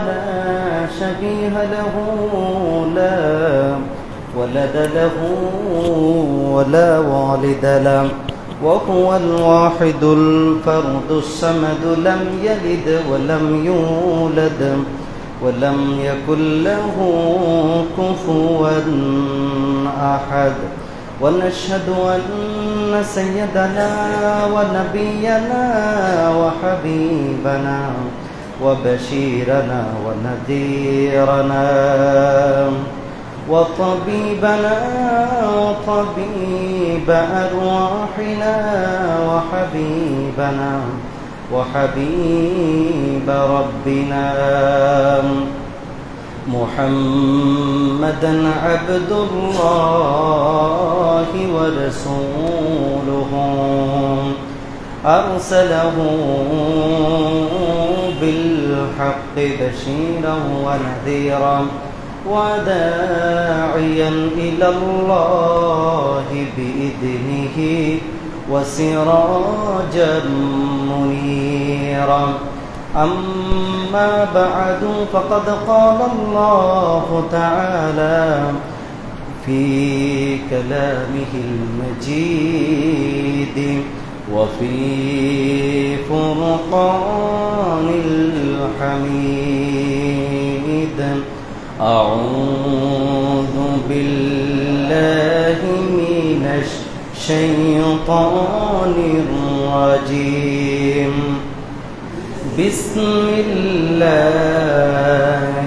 لا شبيه له لا ولد له ولا والد له وهو الواحد الفرد الصمد لم يلد ولم يولد ولم يكن له كفوا أحد ونشهد أن سيدنا ونبينا وحبيبنا وبشيرنا ونذيرنا وطبيبنا وطبيب أرواحنا وحبيبنا وحبيب ربنا محمدا عبد الله ورسوله أرسله بالحق بشيرا ونذيرا وداعيا إلى الله بإذنه وسراجا منيرا أما بعد فقد قال الله تعالى في كلامه المجيد وفي فرقان الحميد أعوذ بالله من الشيطان الرجيم بسم الله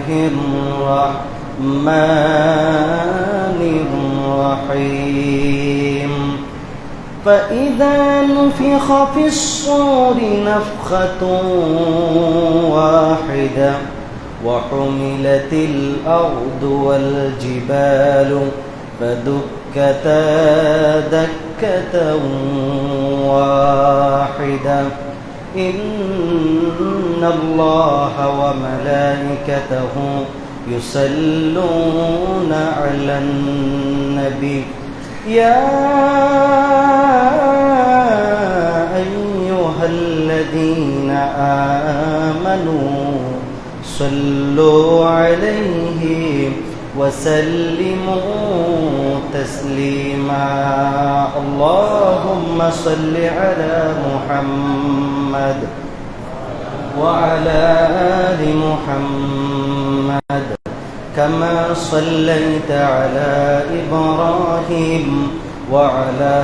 الرحمن الرحيم فإذا نفخ في الصور نفخة واحدة وحملت الأرض والجبال فدكتا دكة واحدة إن الله وملائكته يصلون على النبي يا أيها الذين آمنوا صلوا عليه وسلموا تسليما اللهم صل على محمد وعلى آل محمد كما صليت على إبراهيم وعلى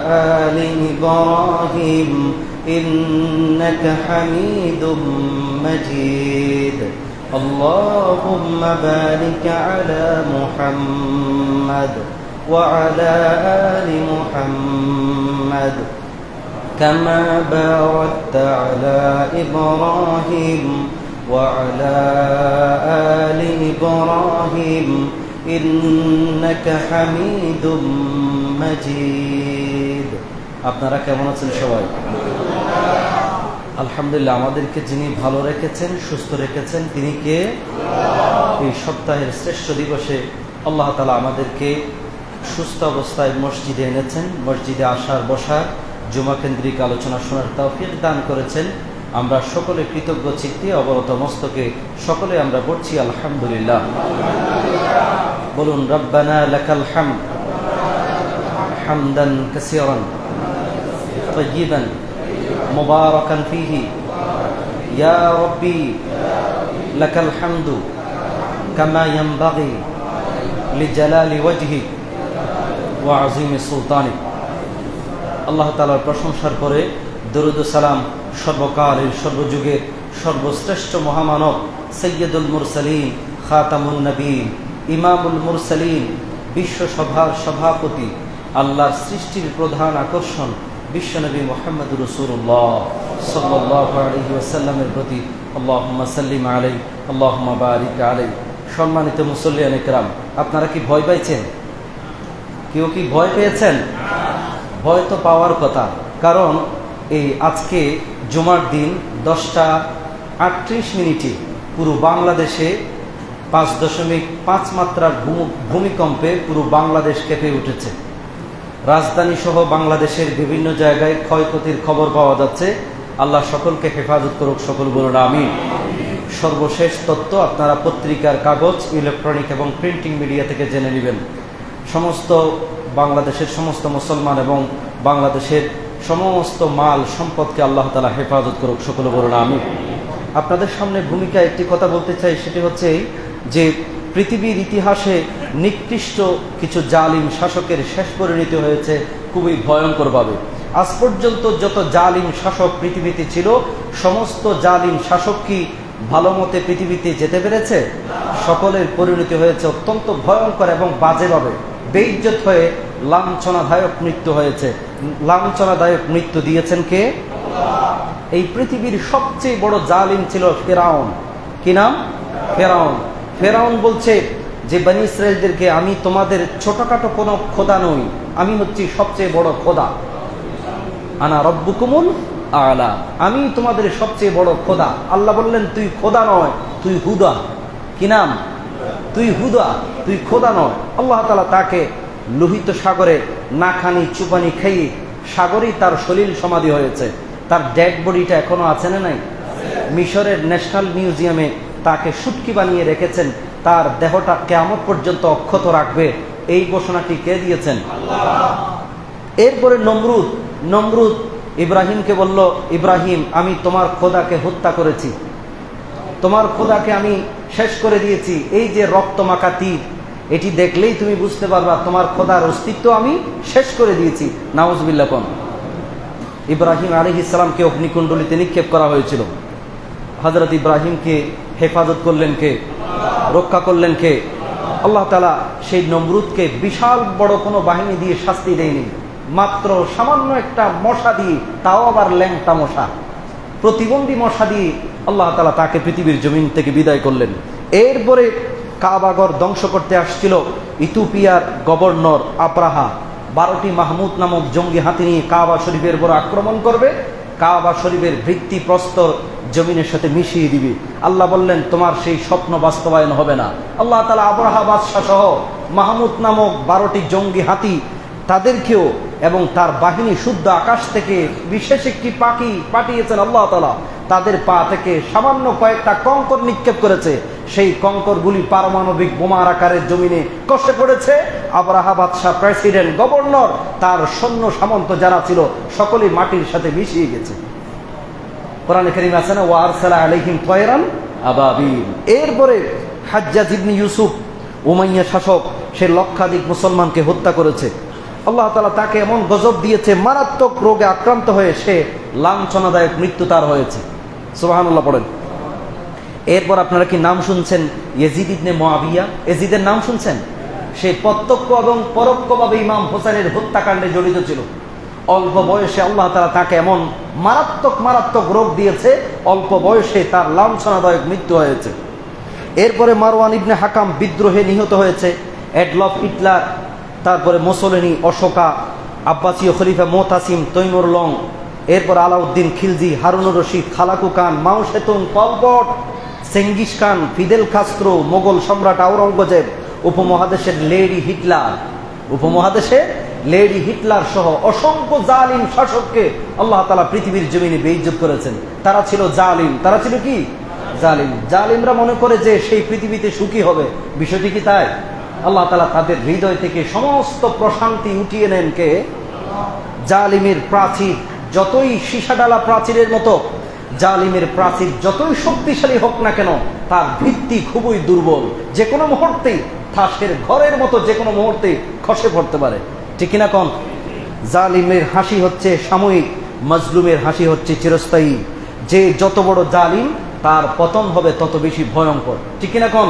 آل إبراهيم إنك حميد مجيد اللهم بارك على محمد وعلى آل محمد كما باركت على إبراهيم وعلى آل إبراهيم إنك حميد مجيد আপনারা কেমন আছেন সবাই আলহামদুলিল্লাহ আমাদেরকে যিনি ভালো রেখেছেন সুস্থ রেখেছেন তিনি কে এই সপ্তাহের শ্রেষ্ঠ দিবসে আল্লাহ তাআলা আমাদেরকে সুস্থ অবস্থায় মসজিদে এনেছেন মসজিদে আসার বসার জুমা কেন্দ্রিক আলোচনা শোনার তৌফিক দান করেছেন আমরা সকলে কৃতজ্ঞ চিত্তে অবনত মস্তকে সকলে আমরা পড়ছি আলহামদুলিল্লাহ বলুন রব্বানা লাকাল হামদ হামদান কাসীরান তাইয়িবান মুবারাকান ফীহি ইয়া রাব্বি লাকাল হামদু কামা ইয়ানবাগি লিজালালি ওয়াজহিক ওয়া আযীমি সুলতানিক আল্লাহ তাআলার প্রশংসার পরে দরুদ ও সালাম সর্বকালের সর্বযুগের সর্বশ্রেষ্ঠ মহামানব সৈয়দুল মুরসালিন খাতামুন নবীন ইমামুল মুরসালিন বিশ্বসভার সভাপতি আল্লাহর সৃষ্টির প্রধান আকর্ষণ বিশ্বনবী মুহাম্মদুর রাসূলুল্লাহ সাল্লাল্লাহু আলাইহি ওয়াসাল্লামের প্রতি আল্লাহুম্মা সাল্লিম আলাইহি আল্লাহুম্মা বারিক আলাইহি সম্মানিত মুসল্লিয়ানে কেরাম আপনারা কি ভয় পাইছেন কেউ কি ভয় পেয়েছেন ভয় তো পাওয়ার কথা কারণ এই আজকে জুমার দিন 10:38 পুরো বাংলাদেশে 5.5 মাত্রার ভূমিকম্পে পুরো বাংলাদেশ কেঁপে উঠেছে রাজধানী সহ বাংলাদেশের বিভিন্ন জায়গায় ক্ষয়ক্ষতির খবর পাওয়া যাচ্ছে আল্লাহ সকলকে হেফাজত করুক সকল বলুন আমিন সর্বশেষ তথ্য আপনারা পত্রিকার কাগজ, ইলেকট্রনিক এবং প্রিন্টিং মিডিয়া থেকে জেনে নেবেন। সমস্ত বাংলাদেশের সমস্ত মুসলমান এবং বাংলাদেশের সমস্ত মাল সম্পদকে আল্লাহ তাআলা হেফাজত করুক, সকলে বলুন আমিন। আপনাদের সামনে ভূমিকা একটি কথা বলতে চাই, সেটি হচ্ছে যে পৃথিবীর ইতিহাসে নিকৃষ্ট কিছু জালিম শাসকের শেষ পরিণতি হয়েছে খুবই ভয়ঙ্করভাবে। আজ পর্যন্ত যত জালিম শাসক পৃথিবীতে ছিল, সমস্ত জালিম শাসক কি ভালো মতে পৃথিবীতে যেতে পেরেছে? সকলের পরিণতি হয়েছে অত্যন্ত ভয়ঙ্কর এবং বাজেভাবে। বেইজ্জত হয়ে লাঞ্ছনাদায়ক মৃত্যু হয়েছে। লাঞ্ছনাদায়ক মৃত্যু দিয়েছেন কে? এই পৃথিবীর সবচেয়ে বড় জালিম ছিল ফেরাউন। কি নাম? ফেরাউন। ফেরাউন বলছে যে বনী ইসরাইলদেরকে, আমি তোমাদের ছোটখাটো কোনো খোদা নই, আমি হচ্ছি সবচেয়ে বড় খোদা। আনা রব্বুকুমুল আলা, আমি তোমাদের সবচেয়ে বড় খোদা। আল্লাহ বললেন তুই খোদা নয়, তুই হুদা। কি নাম? তুই হুদা, তুই খোদা নয়। আল্লাহ তাআলা তাকে লোহিত সাগরে নাখানি চুপানি খেয়ে সাগরেই তার সলিল সমাধি হয়েছে। তার ডেড বডিটা এখনো আছে না নাই? মিশরের ন্যাশনাল মিউজিয়ামে তাকে শুটকি বানিয়ে রেখেছেন। তার দেহটা কিয়ামত পর্যন্ত অক্ষত রাখবে, এই ঘোষণাটি কে দিয়েছেন? এরপরে নমরুদ ইব্রাহিমকে বলল, ইব্রাহিম আমি তোমার খোদাকে হত্যা করেছি, তোমার খোদাকে আমি শেষ করে দিয়েছি। এই যে রক্তমাখা তীর, এটি দেখলেই তুমি বুঝতে পারবা তোমার খোদার অস্তিত্ব আমি শেষ করে দিয়েছি। নাউজুবিল্লাহ। কোন ইব্রাহিম আলাইহিস সালামকে অগ্নিকুণ্ডলিতে নিক্ষেপ করা হয়েছিল। হযরত ইব্রাহিমকে হেফাজত করলেন কে? রক্ষা করলেন কে? আল্লাহ তাআলা সেই নমরুদকে বিশাল বড় কোনো বাহিনী দিয়ে শাস্তি দেয়নি, মাত্র সামান্য একটা মশা দিয়ে, তাও আবার ল্যাংটা মশা, প্রতিবন্ধী মশা দিয়ে আল্লাহ তাআলা তাকে পৃথিবীর জমিন থেকে বিদায় করলেন। এরপরে কাবাঘর ধ্বংস করতে আসছিল ইথিওপিয়ার গভর্নর আব্রাহা। 12টি মাহমুদ নামক জঙ্গি হাতি নিয়ে কাবা শরীফের উপর আক্রমণ করবে, কাবা শরীফের ভিত্তি প্রস্তর জমিনের সাথে মিশিয়ে দিবে। আল্লাহ বললেন তোমার সেই স্বপ্ন বাস্তবায়ন হবে না। আল্লাহ তাআলা আব্রাহা বাদশাহ সহ মাহমুদ নামক 12টি জঙ্গি হাতি তাদেরকেও এবং তার বাহিনী শুদ্ধ আকাশ থেকে বিশেষ একটি পাখি পাঠিয়েছেন আল্লাহ তাআলা। তাদের পা থেকে সামান্য কয়েকটা কঙ্কর নিক্ষেপ করেছে, সেই কঙ্করগুলি পারমাণবিক বোমার আকারে জমিনে কষে পড়েছে। আব্রাহা বাদশাহ, প্রেসিডেন্ট, গভর্নর, তার সৈন্য সামন্ত যারা ছিল সকলেই মাটির সাথে মিশিয়ে গেছে। কোরআনে কারীমে আছে না, ওয়া আরসালা আলাইহিম তায়রান আবাবিল। এরপরে হাজ্জাজ ইবনে ইউসুফ, উমাইয়া শাসক, সে লক্ষাধিক মুসলমানকে হত্যা করেছে। আল্লাহ তাআলা তাকে এমন গজব দিয়েছে, মারাত্মক রোগে আক্রান্ত হয়ে সে লাঞ্ছনাদায়ক মৃত্যু তার হয়েছে। সুবহানাল্লাহ পড়েন। এরপর আপনারা কি নাম শুনছেন ইয়াজিদ ইবনে মুআবিয়া? ইয়াজিদের নাম শুনছেন? সে প্রত্যক্ষ এবং পরোক্ষভাবে ইমাম হোসেনের হত্যাকাণ্ডে জড়িত ছিল। অল্প বয়সে আল্লাহ তাআলা তাকে এমন মারাত্মক রোগ দিয়েছে, অল্প বয়সে তার লাঞ্ছনাদায়ক মৃত্যু হয়েছে। এরপরে মারওয়ান ইবনে হাকাম বিদ্রোহে নিহত হয়েছে। অ্যাডলফ হিটলার, তারপরে মুসোলিনি, অশোকা, আব্বাসীয় খলিফা মুতাসিম, তৈমুর লং, এরপর Alauddin Khilji, Harunur Rashid, Halaku Khan, Mao Tsetung, Pol Pot, Genghis Khan, Fidel Castro, Mughal সম্রাট আওরঙ্গজেব, উপমহাদেশের লেডি হিটলার সহ অসংখ্য জালিম শাসককে আল্লাহ তাআলা পৃথিবীর জমিনে বেইজ্জত করেছেন। তারা ছিল জালিম। তারা ছিল কি? জালিম। জালিমরা মনে করে যে সেই পৃথিবীতে সুখী হবে, বিষয়টি কি তাই? আল্লাহ তাআলা তাদের হৃদয় থেকে সমস্ত প্রশান্তি উঠিয়ে নেন কে? জালিমের প্রাচীর যতই সীসাডালা প্রাচীরের মতো, জালিমের প্রাচীর যতই শক্তিশালী হোক না কেন, তার ভিত্তি খুবই দুর্বল। যে কোনো মুহূর্তেই তাসের ঘরের মতো যে কোনো মুহূর্তে খসে পড়তে পারে। ঠিক কিনা কোন? জালিমের হাসি হচ্ছে সাময়িক, মজলুমের হাসি হচ্ছে চিরস্থায়ী। যে যত বড় জালিম, তার পতন হবে তত বেশি ভয়ঙ্কর। ঠিক কিনা কোন?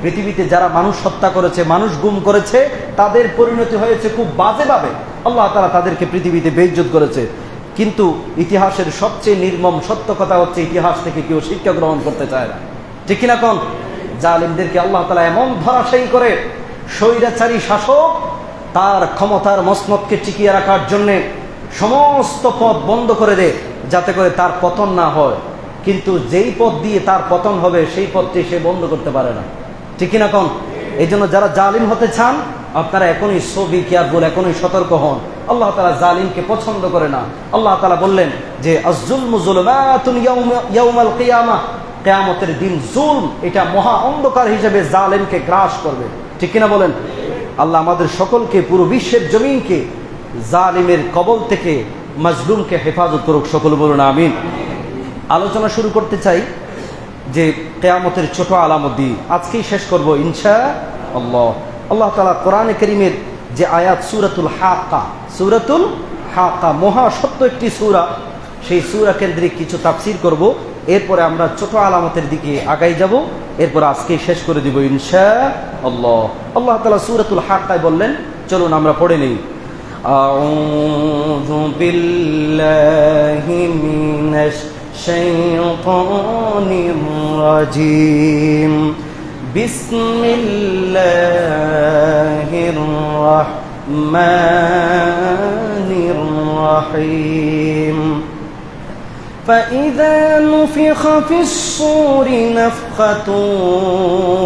পৃথিবীতে যারা মানুষ হত্যা করেছে, মানুষ গুম করেছে, তাদের পরিণতি হয়েছে খুব বাজেভাবে। আল্লাহ তাআলা তাদেরকে পৃথিবীতে বেইজ্জত করেছে। কিন্তু ইতিহাসের সবচেয়ে নির্মম সত্য কথা হচ্ছে, ইতিহাস থেকে কেউ শিক্ষা গ্রহণ করতে চায় না। ঠিক কিনা কোন? জালিমদেরকে আল্লাহ তাআলা এমন ধরাশায়ী করে, স্বৈরাচারী শাসক তার ক্ষমতার মসনদকে টিকিয়ে রাখার জন্যে সমস্ত পথ বন্ধ করে দেয়, যাতে করে তার পতন না হয়। কিন্তু যেই পথ দিয়ে তার পতন হবে, সেই পথটি সে বন্ধ করতে পারে না। ঠিক কিনা কোন? এই জন্য যারা জালিম হতে চান, আপনারা এখনই বি কেয়ারফুল, এখনই সতর্ক হন। আল্লাহ তাআলা জালিমকে পছন্দ করে না। আল্লাহ তাআলা বললেন যে আয-যুলমু যুলুমাতুন ইয়াউমাল কিয়ামাহ, কিয়ামতের দিন জুলম এটা মহা অন্ধকার হিসেবে জালেমকে গ্রাস করবে। ঠিক কিনা বলেন? আল্লাহ আমাদের সকলকে, পুরো বিশ্বের জমিনকে জালিমের কবল থেকে মাজলুমকে হেফাজত করুক। সকল বলুন আমিন। আলোচনা শুরু করতে চাই যে কিয়ামতের ছোট আলামত দিয়ে আজকেই শেষ করব ইনশাআল্লাহ। আল্লাহ তাআলা কোরআনে কারীমের যে আয়াত সূরাতুল হাক্কা মহা সত্য একটি সূরা, সেই সূরা কেন্দ্রিক কিছু তাফসীর করব, এরপরে আমরা ছোট আলামতের দিকে আগাই যাব, এরপর আজকেই শেষ করে দিব ইনশাআল্লাহ। আল্লাহ তাআলা সূরাতুল হাক্কায় বললেন, চলুন আমরা পড়ে নেই। আউযু বিল্লাহি মিনাশ শাইতানির রাজিম। বিসমিল্লাহির রাহমানির রাহিম। فإذا نفخ في الصور نفخة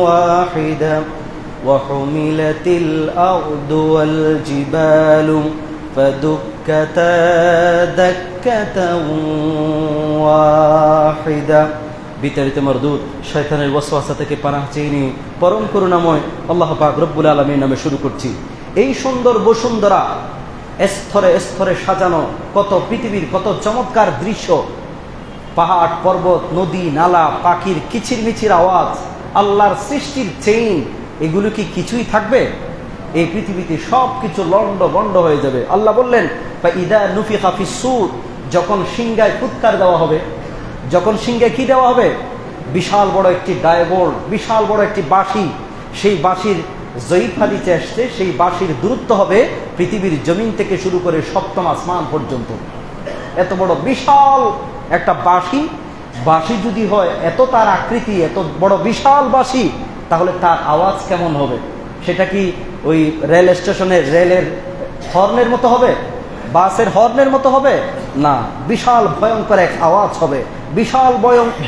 واحدة وحملت الأرض والجبال فدكتا دكة واحدة। বিতাড়িত মরদুদ শয়তানের ওয়াসওয়াসা থেকে পানাহ চেয়ে নিয়ে পরম করুণাময় আল্লাহ পাক রব্বুল আলামিন নামে শুরু করছি। এই সুন্দর বসুন্ধরা, স্তরে স্তরে সাজানো কত পৃথিবীর কত চমৎকার দৃশ্য, পাহাড় পর্বত নদী নালা পাখির কিচিরমিচির আওয়াজ, আল্লাহর সৃষ্টির চেইন, এগুলো কি কিছুই থাকবে? এই পৃথিবীতে সব কিছু লন্ড বন্ড হয়ে যাবে। আল্লাহ বললেন ফাইদা নুফিখা ফিস-সূর, যখন সিংহায় ফুৎকার দেওয়া হবে, যখন সিংহায় কি দেওয়া হবে? বিশাল বড় একটি ডায়বোল, বিশাল বড় একটি বাঁশি, সেই বাঁশির জয়ীফা দিতে আসছে, সেই বাঁশির দূরত্ব হবে পৃথিবীর জমিন থেকে শুরু করে সপ্তম আসমান পর্যন্ত। এত বড় বিশাল একটা বাঁশি যদি হয়, এত তার আকৃতি, এত বড় বিশাল বাঁশি, তাহলে তার আওয়াজ কেমন হবে? সেটা কি ওই রেল স্টেশনের রেলের হর্নের মতো হবে? বাসের হর্নের মতো হবে না, বিশাল ভয়ঙ্কর এক আওয়াজ হবে। বিশাল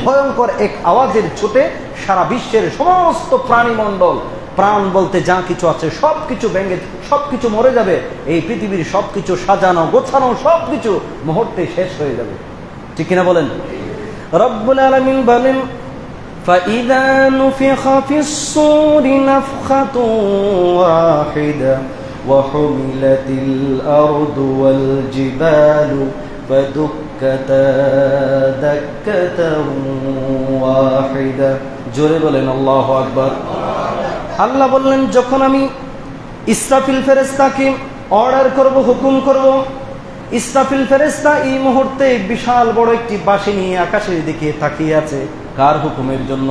ভয়ঙ্কর এক আওয়াজের ছুটে সারা বিশ্বের সমস্ত প্রাণীমণ্ডল, প্রাণ বলতে যা কিছু আছে সবকিছু ভেঙে সবকিছু মরে যাবে। এই পৃথিবীর সবকিছু সাজানো গোছানো সবকিছু মুহূর্তে শেষ হয়ে যাবে। ঠিক কিনা বলেন? রব্বুল আলামিন বলেন فَإِذَا نُفِخَ فِي الصُّورِ نَفْخَةٌ وَاحِدَةٌ وَحُمِلَتِ الْأَرْضُ وَالْجِبَالُ فَدُكَّتَا دَكَّةً ওয়াহিদা। জোরে বলেন আল্লাহু আকবার। আল্লাহ বললেন, যখন আমি ইসরাফিল ফেরেশতাকে অর্ডার করব, হুকুম করব, ইসরাফিল ফেরেশতা এই মুহূর্তে বিশাল বড় একটি বাঁশি নিয়ে আকাশের দিকে তাকিয়ে আছে। কার হুকুমের জন্য?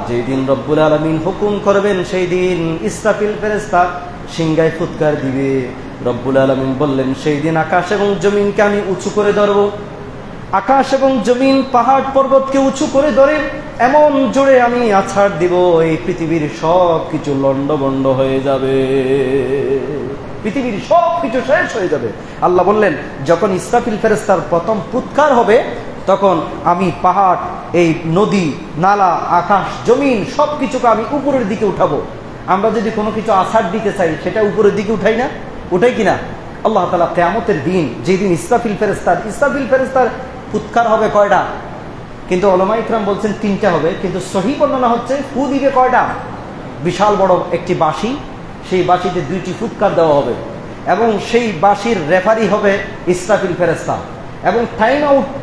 যেই দিন রব্বুল আলামিন হুকুম করবেন, সেই দিন ইসরাফিল ফেরেশতা সিংহায় ফুৎকার দিবে। রব্বুল আলামিন বললেন, সেই দিন আকাশ এবং জমিনকে আমি উঁচু করে ধরব। আকাশ এবং জমিন পাহাড় পর্বতকে উঁচু করে ধরে এমন জোরে আমি আছাড় দিব, এই পৃথিবীর সব কিছু লন্ডভন্ড হয়ে যাবে, পৃথিবীর সব কিছু শেষ হয়ে যাবে। আল্লাহ বললেন, যখন ইসরাফিল ফেরেশতার প্রথম ফুৎকার হবে, তখন আমি পাহাড়, এই নদী নালা আকাশ জমিন সবকিছুকে আমি উপরের দিকে উঠাবো। আমরা যদি কোনো কিছু আছাড় দিতে চাই, সেটা উপরের দিকে উঠাই না? উঠাই কিনা? আল্লাহ তাআলা কিয়ামতের দিন, যেদিন ইসরাফিল ফেরেশতার ফুৎকার হবে কয়টা? কিন্তু উলামা ইকরাম বলছেন 3টা হবে, কিন্তু সহিহ বর্ণনা হচ্ছে ফু দিবে কয়টা? বিশাল বড় একটি বাঁশি, সেই বাঁশিতে 2টি ফুৎকার দেওয়া হবে, এবং সেই বাঁশির রেফারি হবে ইসরাফিল ফেরেশতা, এবং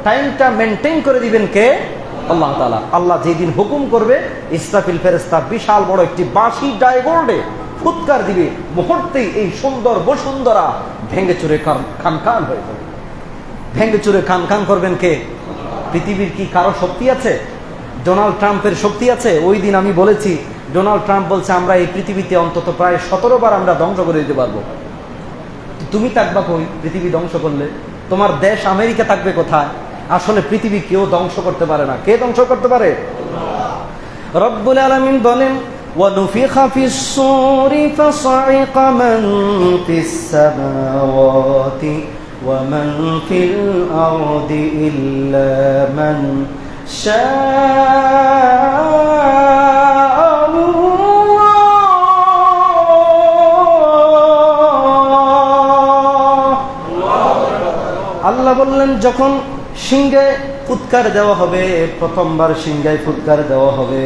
টাইমটা মেনটেন করে দিবেন কে? আল্লাহ তাআলা। আল্লাহ যেদিন হুকুম করবে, ইসরাফিল ফেরেশতা বিশাল বড় একটি বাঁশি ডায়বোল্ডে ফুৎকার দিবে, মুহূর্তেই এই সুন্দর বসুন্ধরা ভেঙে চুরে খানখান হয়ে যাবে। ভেঙে চুরে খানখান করবেন কে? পৃথিবীর কি কারো শক্তি আছে? ডোনাল্ড ট্রাম্পের শক্তি আছে? ওই দিন আমি বলেছি, ডোনাল্ড ট্রাম্প বলছে আমরা এই পৃথিবীতে অন্তত প্রায় 17 বার আমরা ধ্বংস করে দিতে পারবো। তুমি থাকবা কই পৃথিবী ধ্বংস করলে? তোমার দেশ আমেরিকা থাকবে কোথায়? আসলে পৃথিবী কেউ ধ্বংস করতে পারে না। কে ধ্বংস করতে পারে? রব্বুল আলামিন বলেন, وَنُفِخَ فِي الصُّورِ فَصَعِقَ مَن فِي السَّمَاوَاتِ وَمَن فِي الْأَرْضِ إِلَّا مَن شَاءَ আল্লাহ বললেন, যখন সিংহে ফুৎকার দেওয়া হবে, প্রথমবার সিংহায় ফুৎকার দেওয়া হবে।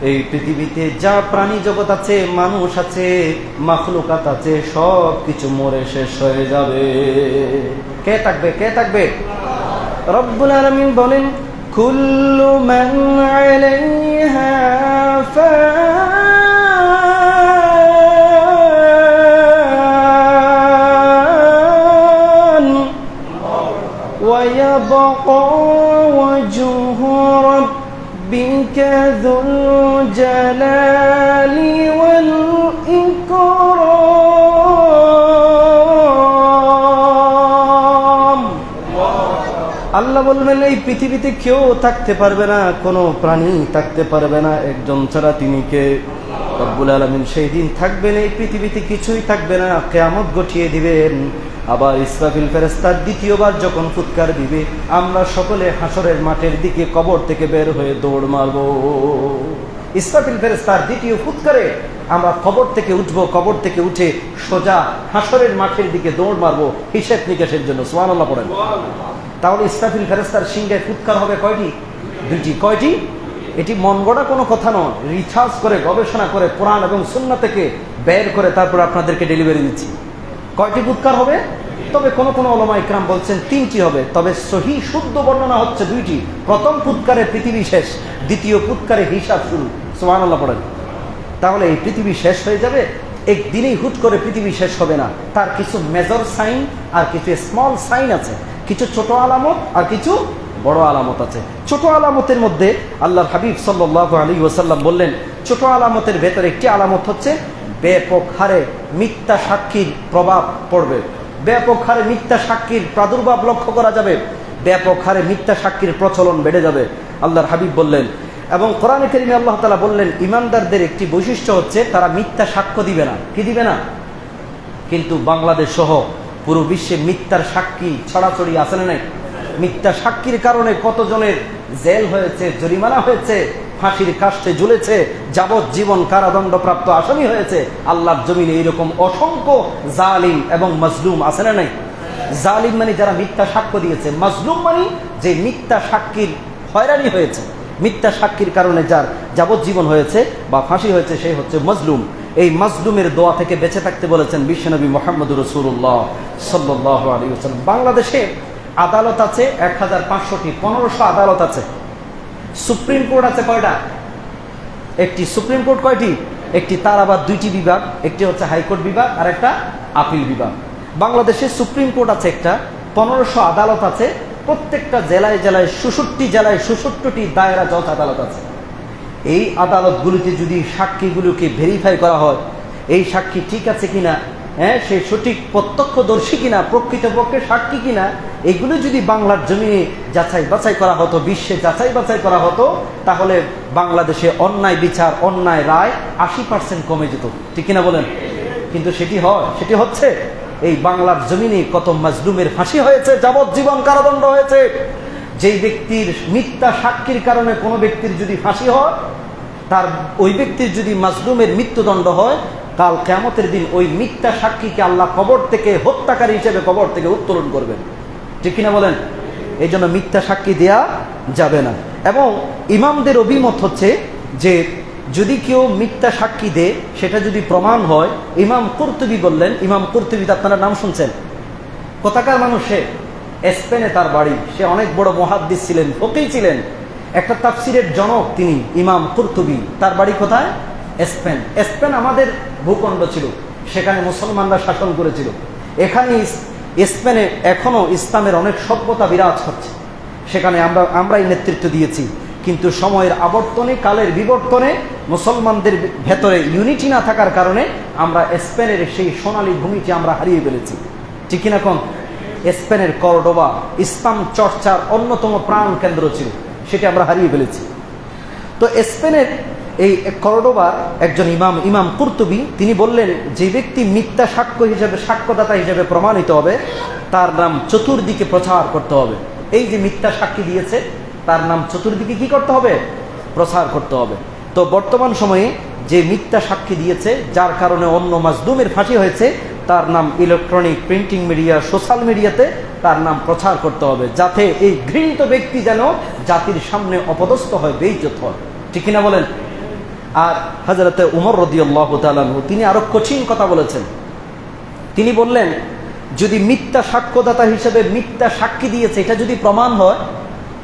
এই পৃথিবীতে যা প্রাণী জগৎ আছে, মানুষ আছে, মাখলুকাত আছে, সব কিছু মরে শেষ হয়ে যাবে। কে থাকবে? কে থাকবে? রব্বুল আলামিন বলেন, কুল্লু মান আলাইহা ফান ওয়া ইয়াবকা ওয়াজহু রাব্বিকা যুল জালালি ওয়াল ইকরাম। আল্লাহ বলবেন, এই পৃথিবীতে কেউ থাকতে পারবে না, কোনো প্রাণী থাকতে পারবে না একজন ছাড়া। তিনি কে? রব্বুল আলামিন সেই দিন থাকবেন, এই পৃথিবীতে কিছুই থাকবে না, কিয়ামত ঘটিয়ে দিবেন। আবার ইসরাফিল ফেরেশতার দ্বিতীয়বার যখন ফুৎকার দিবে, আমরা সকলে হাসরের মাঠের দিকে কবর থেকে বের হয়ে দৌড় মারব। ইসরাফিল ফেরেশতার দ্বিতীয় ফুৎকারে আমরা কবর থেকে উঠব, কবর থেকে উঠে সোজা হাসরের মাঠের দিকে দৌড় মারব হিসাব নিকাশের জন্য। সুবহানাল্লাহ পড়েন। তাহলে ইসরাফিল ফেরেশতার সিংহায় ফুৎকার হবে কয়টি? দুইটি। কয়টি? এটি মন গড়া কোনো কথা নয়, রিসার্চ করে গবেষণা করে কোরআন এবং সুন্নাহ থেকে বের করে তারপর আপনাদেরকে ডেলিভারি দিচ্ছি। কয়টি ফুৎকার হবে? তবে কোন কোন উলামা ইকরাম বলছেন তিনটি হবে, তবে সহি শুদ্ধ বর্ণনা হচ্ছে দুইটি। প্রথম ফুৎকারে পৃথিবী শেষ, দ্বিতীয় ফুৎকারে হিসাব শুরু। সুবহানাল্লাহ পড়েন। তাহলে এই পৃথিবী শেষ হয়ে যাবে, একদিনেই হুট করে পৃথিবী শেষ হবে না। তার কিছু মেজর সাইন আর কিছু স্মল সাইন আছে, কিছু ছোট আলামত আর কিছু বড় আলামত আছে। ছোট আলামতের মধ্যে আল্লাহর হাবিব সাল্লাল্লাহু আলাইহি ওয়াসাল্লাম বললেন, ছোট আলামতের ভেতরে একটি আলামত হচ্ছে ব্যাপক হারে মিথ্যা সাক্ষীর প্রভাব পড়বে, ব্যাপক হারে মিথ্যা সাক্ষীর প্রাদুর্ভাব লক্ষ্য করা যাবে, ব্যাপক হারে মিথ্যা সাক্ষীর প্রচলন বেড়ে যাবে, আল্লাহর হাবিব বললেন। এবং কোরআনে কারিমে আল্লাহ তাআলা বললেন, ইমানদারদের একটি বৈশিষ্ট্য হচ্ছে তারা মিথ্যা সাক্ষ্য দিবে না। কি দিবে না? কিন্তু বাংলাদেশ সহ পুরো বিশ্বে মিথ্যার সাক্ষী ছড়াছড়ি আছে না নাই? মিথ্যা সাক্ষীর কারণে কতজনের জেল হয়েছে, জরিমানা হয়েছে, ফাঁসির কাষ্ঠে ঝুলেছে, যাবজ্জীবন কারাদণ্ডপ্রাপ্ত আসামি হয়েছে। আল্লাহর জমিনে এইরকম অসংখ্য জালিম এবং মাজলুম আছে না নাই? জালিম মানে যারা মিথ্যা সাক্ষ্য দিয়েছে, মাজলুম মানে যে মিথ্যা সাক্ষীর হয়রানি হয়েছে, মিথ্যা সাক্ষীর কারণে যার যাবজ্জীবন হয়েছে বা ফাঁসি হয়েছে, সেই হচ্ছে মাজলুম। এই মাজলুমের দোয়া থেকে বেঁচে থাকতে বলেছেন বিশ্বনবী মুহাম্মদুর রাসূলুল্লাহ সাল্লাল্লাহু আলাইহি ওয়াসাল্লাম। বাংলাদেশে আদালত আছে 1500টি, 1500 আদালত আছে। সুপ্রিম কোর্ট আছে কয়টা? একটি। সুপ্রিম কোর্ট কয়টি? একটি। তার আবার দুইটি বিভাগ, একটি হচ্ছে হাইকোর্ট বিভাগ আর একটা আপিল বিভাগ। বাংলাদেশে সুপ্রিম কোর্ট আছে একটা, 1500 আদালত আছে, প্রত্যেকটা জেলায় জেলায় 66 জেলায় 66টি দায়রা জজ আদালত আছে। এই আদালতগুলিতে যদি সাক্ষীগুলোকে ভেরিফাই করা হয়, এই সাক্ষী ঠিক আছে কিনা, সে সঠিক প্রত্যক্ষদর্শী কিনা, প্রকৃতপক্ষে সাক্ষী কিনা, এগুলো যদি বাংলার জমিনে যাচাই বাছাই করা হতো, বিশ্বে যাচাই বাছাই করা হতো, তাহলে বাংলাদেশে অন্যায় বিচার, অন্যায় রায় 80% কমে যেত। ঠিক কিনা বলেন? কিন্তু সেটি হয়? সেটি হচ্ছে? এই বাংলার জমিনে কত মাজলুমের ফাঁসি হয়েছে, যাবজ্জীবন কারাদণ্ড হয়েছে। যেই ব্যক্তির মিথ্যা সাক্ষীর কারণে কোনো ব্যক্তির যদি ফাঁসি হয়, তার ওই ব্যক্তির যদি মাজলুমের মৃত্যুদণ্ড হয়, কাল কিয়ামতের দিন ওই মিথ্যা সাক্ষীকে আল্লাহ কবর থেকে হত্যাকারী হিসেবে কবর থেকে উত্তোলন করবেন। ঠিক কিনা বলেন? এই জন্য মিথ্যা সাক্ষী দেয়া যাবে না। এবং ইমামদের অভিমত হচ্ছে যে যদি কেউ মিথ্যা সাক্ষী দেয়, সেটা যদি প্রমাণ হয়, ইমাম কুরতুবী বললেন, ইমাম কুরতুবী আপনারা নাম শুনছেন, কোথাকার মানুষ? সে স্পেনে তার বাড়ি, সে অনেক বড় মুহাদ্দিস ছিলেন, ফকিহ ছিলেন, একটা তাফসিরের জনক তিনি ইমাম কুরতুবী। তার বাড়ি কোথায়? স্পেন। স্পেন আমাদের ভূখণ্ড ছিল, সেখানে মুসলমানরা শাসন করেছিল। এখানে স্পেনে এখনো ইসলামের অনেক সভ্যতা বিরাজ করছে, সেখানে আমরাই নেতৃত্ব দিয়েছি। কিন্তু সময়ের আবর্তনে, কালের বিবর্তনে মুসলমানদের ভেতরে ইউনিটি না থাকার কারণে আমরা স্পেনের সেই সোনালী ভূমিটি আমরা হারিয়ে ফেলেছি। ঠিক কিনা কোন? স্পেনের কর্ডোবা ইসলাম চর্চার অন্যতম প্রাণ কেন্দ্র ছিল, সেটা আমরা হারিয়ে ফেলেছি। তো স্পেনের এই কর্ডোবার একজন ইমাম, ইমাম কুরতুবী, তিনি বললেন, যে ব্যক্তি মিথ্যা সাক্ষ্য হিসেবে, সাক্ষ্যদাতা হিসেবে প্রমাণিত হবে, তার নাম চতুর্দিকে প্রচার করতে হবে। এই যে মিথ্যা সাক্ষী দিয়েছে, তার নাম চতুর্দিকে কি করতে হবে? প্রচার করতে হবে। তো বর্তমান সময়ে যে মিথ্যা সাক্ষী দিয়েছে, যার কারণে অন্য মাজলুমের ফাঁসি হয়েছে, তার নাম ইলেকট্রনিক প্রিন্টিং মিডিয়া সোশ্যাল মিডিয়াতে তার নাম প্রচার করতে হবে, যাতে এই ঘৃণিত ব্যক্তি যেন জাতির সামনে অপদস্থ হয়, বেইজ্জত হয়। ঠিক কিনা বলেন? আর হযরতে উমর রাদিয়াল্লাহু তাআলা আনহু তিনি আরো কঠিন কথা বলেছেন। তিনি বললেন, যদি মিথ্যা সাক্ষ্যদাতা হিসেবে মিথ্যা সাক্ষী দিয়েছে এটা যদি প্রমাণ হয়,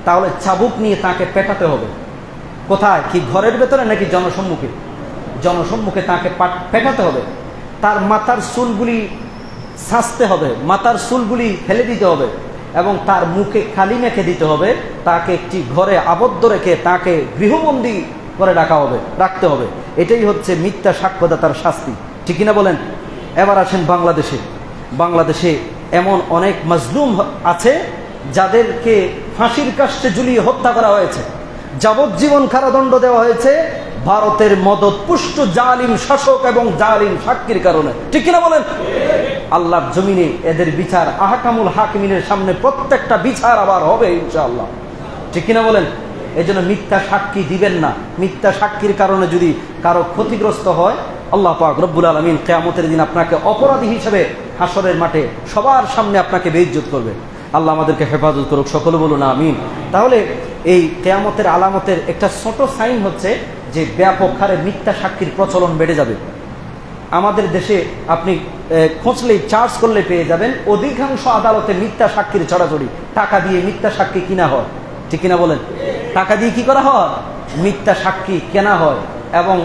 তাহলে চাবুক নিয়ে তাকে পেটাতে হবে। কোথায়? কি ঘরের ভেতরে নাকি জনসম্মুখে? জনসম্মুখে তাকে পেটাতে হবে। তার মাথার চুলগুলি ছাঁচতে হবে, মাথার চুলগুলি ফেলে দিতে হবে এবং তার মুখে খালি মেখে দিতে হবে। তাকে একটি ঘরে আবদ্ধ রেখে তাকে গৃহবন্দী করে রাখতে হবে। এটাই হচ্ছে মিথ্যা সাক্ষ্যদাতার শাস্তি। ঠিক কিনা বলেন? এবার আসেন বাংলাদেশে এমন অনেক মাজলুম আছে যাদেরকে ফাঁসির কাস্টে ঝুলিয়ে হত্যা করা হয়েছে, যাবজ্জীবন কারাদণ্ড দেওয়া হয়েছে ভারতের মদতপুষ্ট জালিম শাসক এবং জালিম সাক্ষীর কারণে। ঠিক কিনা বলেন? আল্লাহর জমিনে এদের বিচার আহকামুল হাকিমিনের সামনে প্রত্যেকটা বিচার আবার হবে ইনশাআল্লাহ। ঠিক কিনা বলেন? এজন্য মিথ্যা সাক্ষী দিবেন না। মিথ্যা সাক্ষীর কারণে যদি কারো ক্ষতিগ্রস্ত হয়, আল্লাহ পাক রব্বুল আলামিন কিয়ামতের দিন আপনাকে অপরাধী হিসেবে হাসরের মাঠে সবার সামনে আপনাকে বেইজ্জত করবে। আল্লাহ আমাদেরকে হেফাজত করুক, সকলে বলুন আমিন। তাহলে এই কিয়ামতের আলামতের একটা ছোট সাইন হচ্ছে যে ব্যাপক হারে মিথ্যা সাক্ষীর প্রচলন বেড়ে যাবে। আমাদের দেশে আপনি খোঁজলেই চার্জ করলে পেয়ে যাবেন অধিকাংশ আদালতে মিথ্যা সাক্ষীর ছড়াছড়ি। টাকা দিয়ে মিথ্যা সাক্ষী কিনা হয়। ঠিক কিনা বলেন? টাকা দিয়ে কি করা হয়? মিথ্যা সাক্ষী কেনা হয় এবং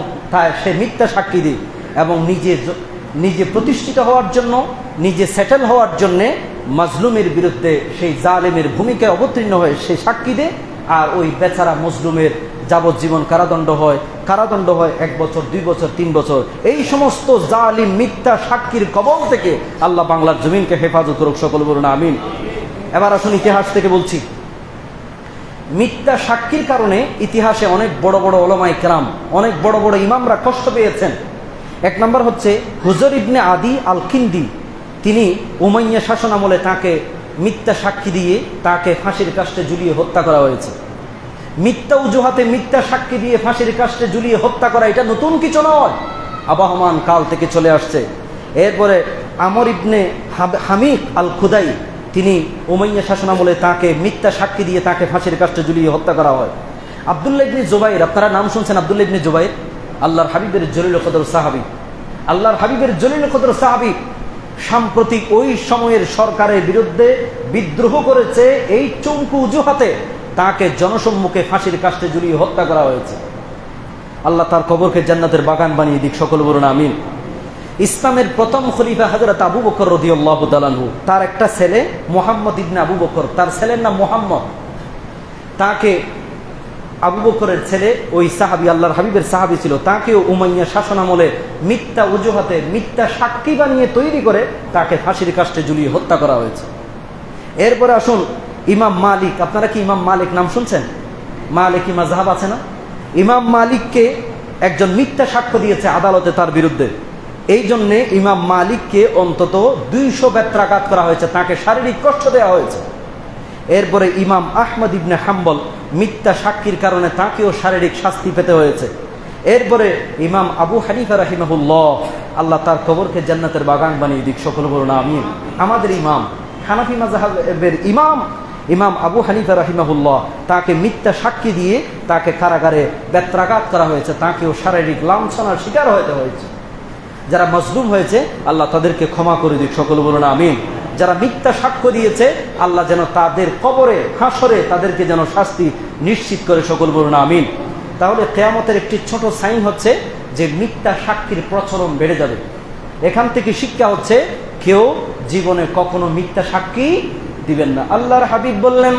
সে মিথ্যা সাক্ষী দিয়ে এবং নিজে প্রতিষ্ঠিত হওয়ার জন্য, নিজে সেটেল হওয়ার জন্যে মাজলুমের বিরুদ্ধে সেই জালেমের ভূমিকায় অবতীর্ণ হয়ে সে সাক্ষী দেয়। আর ওই বেচারা মজলুমের যাবজ্জীবন কারাদণ্ড হয় 1 বছর, 2 বছর, 3 বছর। এই সমস্ত জালিম মিথ্যা সাক্ষীর কবল থেকে আল্লাহ বাংলার জমিনকে হেফাজত করুক, সকলে বলুন আমিন। এবার আসুন ইতিহাস থেকে বলছি। মিথ্যা সাক্ষীর কারণে ইতিহাসে অনেক বড় বড় উলামায়ে কেরাম, অনেক বড় বড় ইমামরা কষ্ট পেয়েছেন। 1 নম্বর হচ্ছে হুজর ইবনে আদি আল কিন্দি। তিনি উমাইয়া শাসন আমলে তাকে মিথ্যা সাক্ষী দিয়ে তাকে ফাঁসির কাস্টে ঝুলিয়ে হত্যা করা হয়েছে। মিথ্যা অজুহাতে মিথ্যা সাক্ষী দিয়ে ফাঁসির কাস্টে ঝুলিয়ে হত্যা করা এটা নতুন কিছু নয়, আবহমান কাল থেকে চলে আসছে। এরপরে আমর ইবনে হামিক আল খুদাই, তিনি উমাইয়া শাসনামলে তাকে মিথ্যা সাক্ষী দিয়ে তাকে ফাঁসির কাস্টে ঝুলিয়ে হত্যা করা হয়। আব্দুল্লাহ ইবনে জুবাইর, আপনারা নাম শুনছেন আব্দুল্লাহ ইবনে জুবাইর, আল্লাহর হাবিবের জলিল কদর সাহাবী। আল্লাহর হাবিবের জলিল কদর সাহাবী সাম্প্রতিক ওই সময়ের সরকারের বিরুদ্ধে বিদ্রোহ করেছে। এই চুমকু অজুহাতে তাকে জনসম্মুখে ফাঁসির কাস্টে ঝুলিয়ে হত্যা করা হয়েছে। আল্লাহ তার কবরকে জান্নাতের বাগান বানিয়ে দিক, সকল বলুন আমিন। ইসলামের প্রথম খলিফা হযরত আবু বকর রাদিয়াল্লাহু তাআলা আনহু, তার একটা ছেলে মুহাম্মদ ইবনে আবু বকর, তার ছেলের নাম মুহাম্মদ। তাকে আবু বকরের ছেলে ওই সাহাবী, আল্লাহর হাবিবের সাহাবী ছিল, তাকেও উমাইয়া শাসনামলে মিথ্যা অজুহাতে মিথ্যা সাক্ষী বানিয়ে তৈরি করে তাকে ফাঁসির কাস্টে ঝুলিয়ে হত্যা করা হয়েছে। এরপরে আসুন ইমাম মালিক। আপনারা কি ইমাম মালিক নাম শুনছেন? মালিকি মাযহাব আছে না? ইমাম মালিককে একজন মিথ্যা সাক্ষ্য দিয়েছে আদালতে তার বিরুদ্ধে। এই জন্যে ইমাম মালিককে অন্তত 200 বেত্রাঘাত করা হয়েছে, তাকে শারীরিক কষ্ট দেওয়া হয়েছে। এরপরে ইমাম আহমদ ইবনে হাম্বল মিথ্যা সাক্ষীর কারণে তাকেও শারীরিক শাস্তি পেতে হয়েছে। এরপরে ইমাম আবু হানিফা রাহিমাহুল্লাহ, আল্লাহ তার কবরকে জান্নাতের বাগান বানিয়ে দিক, সকল বলুন আমিন। আমাদের ইমাম, হানাফি মাযহাবের ইমাম আবু হানিফা রাহিমাহুল্লাহ, তাকে মিথ্যা সাক্ষী দিয়ে তাকে কারাগারে বেত্রাঘাত করা হয়েছে, তাকেও শারীরিক লাঞ্ছনার শিকার হতে হয়েছে। যারা মজলুম হয়েছে আল্লাহ তাদেরকে ক্ষমা করে দিক, সকল বলুন আমিন। যারা মিথ্যা সাক্ষ্য দিয়েছে আল্লাহ যেন তাদের কবরে হাসরে তাদেরকে যেন শাস্তি নিশ্চিত করে, সকল বলুন আমিন। তাহলে কিয়ামতের একটি ছোট সাইন হচ্ছে যে মিথ্যা সাক্ষীর প্রচলন বেড়ে যাবে। এখান থেকে শিক্ষা হচ্ছে কেউ জীবনে কখনো মিথ্যা সাক্ষী দিবেন না। আল্লাহর হাবিব বললেন,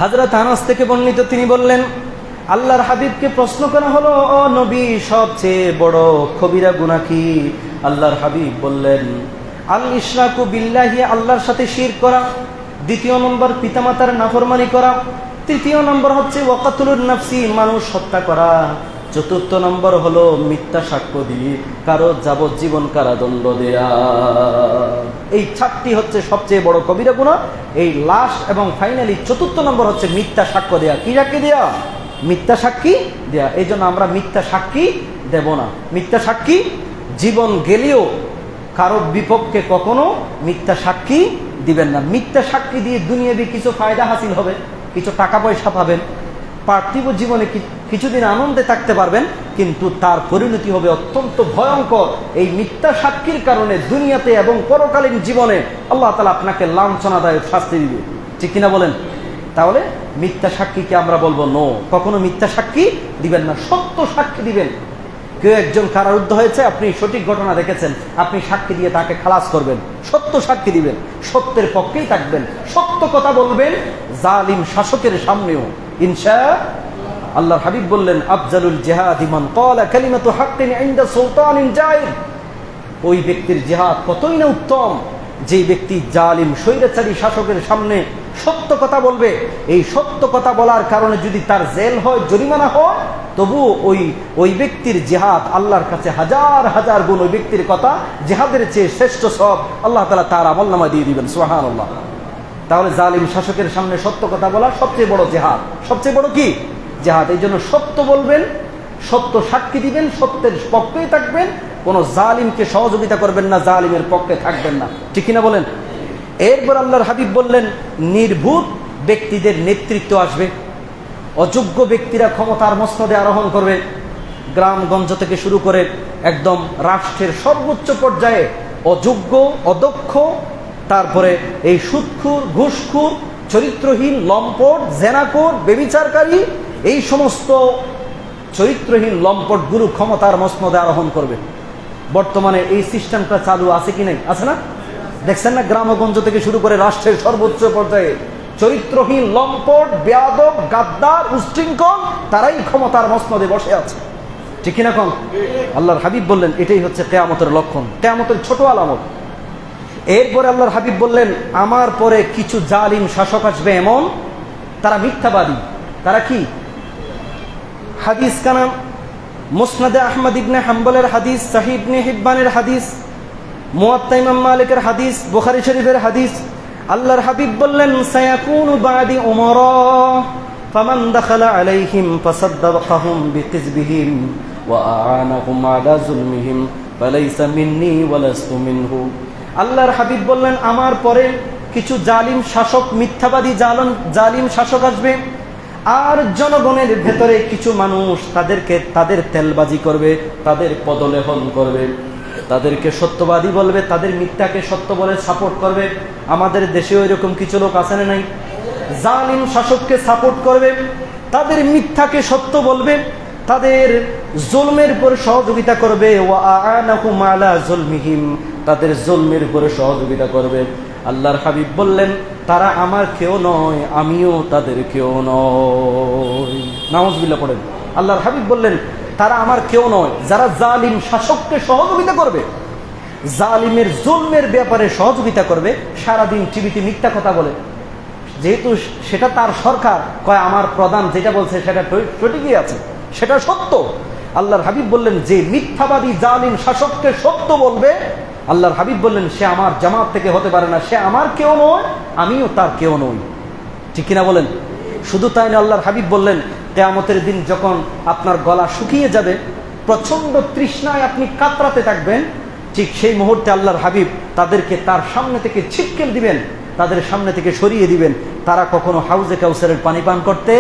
হযরত আনাস থেকে বর্ণিত, তিনি বললেন, আল্লাহর হাবিবকে প্রশ্ন করা হলো, ও নবী, সবচেয়ে বড় কবিরা গুনাহ কি? আল্লাহর হাবিব বললেন, আল ইশরাকু বিল্লাহি, আল্লাহর সাথে শিরক করা। 2 নম্বর পিতামাতার নাফরমানি করা। 3 নম্বর হচ্ছে ওয়াকাতুলুন নাফসি, মানুষ হত্যা করা। 4 নম্বর হলো মিথ্যা সাক্ষ্য দিয়ে কারো যাবজ্জীবন কারাদণ্ড দেয়া। এই 4টি হচ্ছে সবচেয়ে বড় কবিরা গুনাহ। এই লাস্ট এবং ফাইনালি 4 নম্বর হচ্ছে মিথ্যা সাক্ষ্য দেয়া। কি সাক্ষী দেয়া? মিথ্যা সাক্ষী দেয়া। এই জন্য আমরা মিথ্যা সাক্ষী দেব না। মিথ্যা সাক্ষী জীবন গেলেও কারো বিপক্ষে কখনো মিথ্যা সাক্ষী দিবেন না। মিথ্যা সাক্ষী দিয়ে দুনিয়াবি কিছু ফায়দা হাসিল হবে, কিছু টাকা পয়সা পাবেন, পার্থিব জীবনে কিছুদিন আনন্দে থাকতে পারবেন, কিন্তু তার পরিণতি হবে অত্যন্ত ভয়ঙ্কর। এই মিথ্যা সাক্ষীর কারণে দুনিয়াতে এবং পরকালীন জীবনে আল্লাহ তাআলা আপনাকে লাঞ্ছনাদায়ক শাস্তি দিবে। ঠিক কিনা বলেন? তাহলে মিথ্যা সাক্ষীকে আমরা বলবো নো, কখনো মিথ্যা সাক্ষী দিবেন না, সত্য সাক্ষী দিবেন। কেউ একজন কারারুদ্ধ হয়েছে, আপনি সঠিক ঘটনা দেখেছেন, আপনি সাক্ষী দিয়ে তাকে খালাস করবেন, সত্য সাক্ষী দিবেন, সত্যের পক্ষেই থাকবেন, সত্য কথা বলবেন জালিম শাসকের সামনেও ইনশাআল্লাহ। আল্লাহর হাবিব বললেন, আফজালুল জিহাদি মান ক্বালা কালিমাতু হাক্কিন ইনদা সুলতানিন জাইর। ওই ব্যক্তির জিহাদ কতই না উত্তম, যে ব্যক্তি জালিম স্বৈরাচারী শাসকের সামনে সত্য কথা বলবে। এই সত্য কথা বলার কারণে যদি তার জেল হয়, জরিমানা হয়, তবু ওই ব্যক্তির জিহাদ আল্লাহর কাছে হাজার হাজার গুণ ওই ব্যক্তির কথা জিহাদের চেয়ে শ্রেষ্ঠ সব আল্লাহ তাআলা তার আমলনামায় দিয়ে দিবেন। সুবহানাল্লাহ। তাহলে জালিম শাসকের সামনে সত্য কথা বলা সবচেয়ে বড় জিহাদ। সবচেয়ে বড় কি? জিহাদ। এই জন্য সত্য বলবেন, সত্য সাক্ষী দিবেন, সত্যের পক্ষেই থাকবেন, কোন জালিমকে সহযোগিতা করবেন না, জালিমের পক্ষে থাকবেন না। ঠিক কিনা বলেন? এরপর আল্লাহর হাবিব বললেন, নির্ভুল ব্যক্তিদের নেতৃত্ব আসবে, অযোগ্য ব্যক্তিরা ক্ষমতার মস্তদে আরোহণ করবে। গ্রামগঞ্জ থেকে শুরু করে একদম রাষ্ট্রের সর্বোচ্চ পর্যায়ে অযোগ্য, অদক্ষ, তারপরে এই সুদখোর, ঘুষখোর, চরিত্রহীন, লম্পট, জেনাখোর, ব্যভিচারকারী, এই সমস্ত চরিত্রহীন লম্পটগুলো ক্ষমতার মসনদে আরোহণ করবে। বর্তমানে এই সিস্টেমটা চালু আছে কি নাই? আছে না? দেখছেন না, গ্রামগঞ্জ থেকে শুরু করে রাষ্ট্রের সর্বোচ্চ পর্যায়ে চরিত্রহীন, লম্পট, বেয়াদব, গাদ্দার, উশৃঙ্খল, তারাই ক্ষমতার মসনদে বসে আছে। ঠিক কিনা কোন? আল্লাহর হাবিব বললেন, এটাই হচ্ছে কিয়ামতের লক্ষণ, কিয়ামতের ছোট আলামত। এরপরে আল্লাহর হাবিব বললেন, আমার পরে কিছু জালিম শাসক আসবে এমন, তারা মিথ্যাবাদী। তারা কি? হাদিস কানাম মুসনাদে আহমদ ইবনে হাম্বলের হাদিস, সহিহ ইবনে হিব্বানের হাদিস, মুয়াত্তা ইমাম মালিকের হাদিস, বুখারী শরীফের হাদিস। আল্লাহর হাবিব বললেন, সায়াকুনু বাদি উমারা ফামান দাখালা আলাইহিম ফাসাদ্দাকাহুম বিকিযবিহিম ওয়া আ'আনাহুম আলা যুলমিহিম ফালাইসা মিন্নি ওয়া লাস্তু মিনহু। আল্লাহর হাবিব বললেন, আমার পরে কিছু জালিম শাসক, মিথ্যাবাদী জালিম শাসক আসবে, আর জনগণের ভেতরে কিছু মানুষ তাদের তেলবাজি করবে, তাদের পদলেহন করবে, তাদেরকে সত্যবাদী বলবে, তাদের মিথ্যাকে সত্য বলে সাপোর্ট করবে। আমাদের দেশেও এরকম কিছু লোক আছে না নাই? জালিম শাসককে সাপোর্ট করবে, তাদের মিথ্যাকে সত্য বলবে, তাদের জুলমের উপর সহযোগিতা করবে, ওয়া আ'আনাহুম আলা যুলমিহিম, তাদের জুলমের উপরে সহযোগিতা করবে। আল্লাহর হাবিব বললেন, তারা আমার কেউ নয়, আমিও তাদের কেউ নয়। নাউজুবিল্লাহ পড়েন। আল্লাহর হাবিব বললেন, তারা আমার কেউ নয়। যারা জালিম শাসককে সহযোগিতা করবে, জালিমের জুলমের ব্যাপারে সহযোগিতা করবে, সারাদিন টিভিতে মিথ্যা কথা বলে, যেহেতু সেটা তার সরকার, কয় আমার প্রধান যেটা বলছে সেটা সঠিকই আছে, সেটা সত্য। আল্লাহর হাবিব বললেন, যে মিথ্যাবাদী জালিম শাসককে সত্য বলবে, আল্লাহর হাবিব বললেন, সে আমার জামাত থেকে হতে পারে না, সে আমার কেউ নয়, আমিও তার কেউ নই। ঠিক কিনা বলেন? শুধু তাই না, আল্লাহর হাবিব বললেন, কিয়ামতের দিন যখন আপনার গলা শুকিয়ে যাবে, প্রচন্ড তৃষ্ণায় আপনি কাতরাতে থাকবেন, ঠিক সেই মুহূর্তে আল্লাহর হাবিব তাদেরকে তার সামনে থেকে ছিটকেল দিবেন, তাদের সামনে থেকে সরিয়ে দিবেন। তারা কখনো হাউজে কাউসারের পানি পান করতে,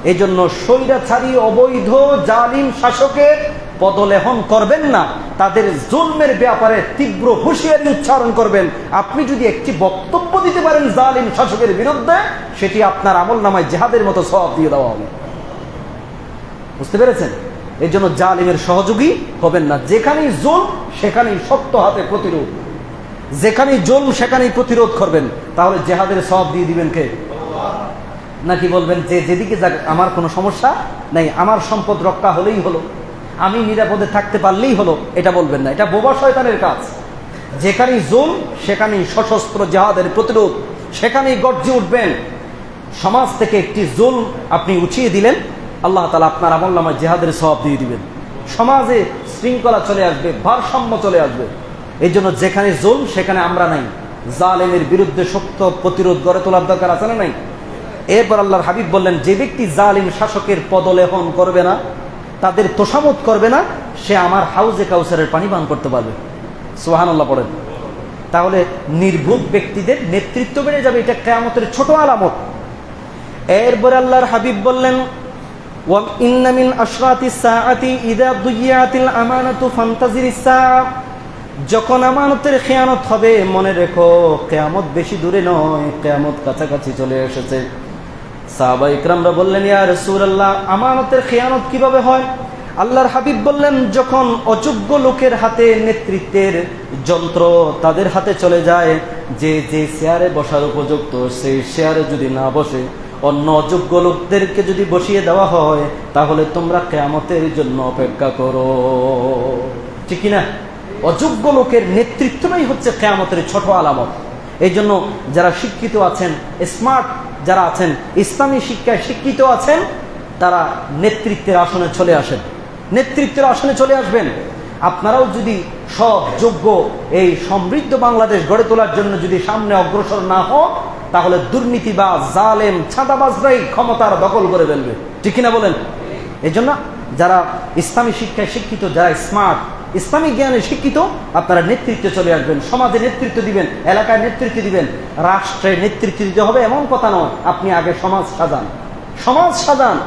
এই জন্য স্বৈরাচারী, অবৈধ, জালিম শাসকের পদলেহন করবেন না, তাদের জুলমের ব্যাপারে তীব্র হুঁশিয়ারি উচ্চারণ করবেন। আপনি যদি একটি বক্তব্য দিতে পারেন জালিম শাসকের বিরুদ্ধে, সেটি আপনার আমলনামায় জিহাদের মতো সওয়াব দিয়ে দেওয়া হবে। বুঝতে পেরেছেন? এই জন্য জালিমের সহযোগী হবেন না। যেখানেই জুলম সেখানেই শক্ত হাতে প্রতিরোধ, যেখানেই জুলম সেখানেই প্রতিরোধ করবেন। তাহলে জিহাদের সওয়াব দিয়ে দিবেন কে? নাকি বলবেন যে যেদিকে যাক আমার কোনো সমস্যা নাই, আমার সম্পদ রক্ষা হলেই হলো, আমি নিরাপদে থাকতে পারলেই হলো, এটা বলবেন না। এটা বোবা শয়তানের কাজ। যেখানেই জুলম সেখানেই সশস্ত্র জিহাদের প্রতিরোধ, সেখানেই গর্জে উঠবেন। সমাজ থেকে একটি জুলম আপনি উঠিয়ে দিলেন, আল্লাহ তাআলা আপনার আমলনামায় জিহাদের সওয়াব দিয়ে দিবেন। সমাজে শৃঙ্খলা চলে আসবে, ভারসাম্য চলে আসবে। এই জন্য যেখানে জুলম সেখানে আমরা নাই, জালেমের বিরুদ্ধে শক্ত প্রতিরোধ গড়ে তোলার দরকার আছে না নাই? এরপর আল্লাহর হাবিব বললেন, যে ব্যক্তি জালিম শাসকের পদলেহন করবে না, তাদের তোষামত করবে না, সে আমার হাউজে কাউসারের পানি পান করতে পারবে। সুবহানাল্লাহ পড়েন। তাহলে নির্ভুল ব্যক্তিদের নেতৃত্ব বেড়ে যাবে, এটা কিয়ামতের ছোট আলামত। এরপরে আল্লাহর হাবিব বললেন, ওয়া ইন্না মিন আশরাতিস সাআতি ইযা দুইয়াতিল আমানাতু ফান্তাজিরিস সাআ, যখন আমানতের খেয়ানত হবে মনে রেখো কিয়ামত বেশি দূরে নয়, কিয়ামত কাছাকাছি চলে এসেছে। সাহাবা ইকরামরা বললেন, ইয়া রাসূলুল্লাহ, আমানতের খেয়ানত কিভাবে হয়? আল্লাহর হাবিব বললেন, যখন অযোগ্য লোকের হাতে নেতৃত্বের যন্ত্র তাদের হাতে চলে যায়, যে যে চেয়ারে বসার উপযুক্ত সেই চেয়ারে যদি না বসে অন্য অযোগ্য লোকদেরকে যদি বসিয়ে দেওয়া হয়, তাহলে তোমরা কিয়ামতের জন্য অপেক্ষা করো। ঠিক কিনা? অযোগ্য লোকের নেতৃত্বটাই হচ্ছে কিয়ামতের ছোট আলামত। এই জন্য যারা শিক্ষিত আছেন, স্মার্ট যারা আছেন, ইসলামী শিক্ষায় শিক্ষিত আছেন, তারা নেতৃত্বের আসনে চলে আসেন, নেতৃত্বের আসনে চলে আসবেন। আপনারাও যদি সৎ, যোগ্য এই সমৃদ্ধ বাংলাদেশ গড়ে তোলার জন্য যদি সামনে অগ্রসর না হন, তাহলে দুর্নীতিবাজ, জালেম, ছাঁদাবাজরাই ক্ষমতার দখল করে ফেলবে। ঠিক কিনা বলেন? এই জন্য যারা ইসলামী শিক্ষায় শিক্ষিত, যারা স্মার্ট, ইসলামী জ্ঞানে শিক্ষিত, আপনারা নেতৃত্বে চলে আসবেন, সমাজে নেতৃত্ব দিবেন, এলাকায় নেতৃত্ব দিবেন, রাষ্ট্রে নেতৃত্ব দিতে হবে এমন কথা নয়। আপনি আগে সমাজ সাজান, সমাজ সাজান,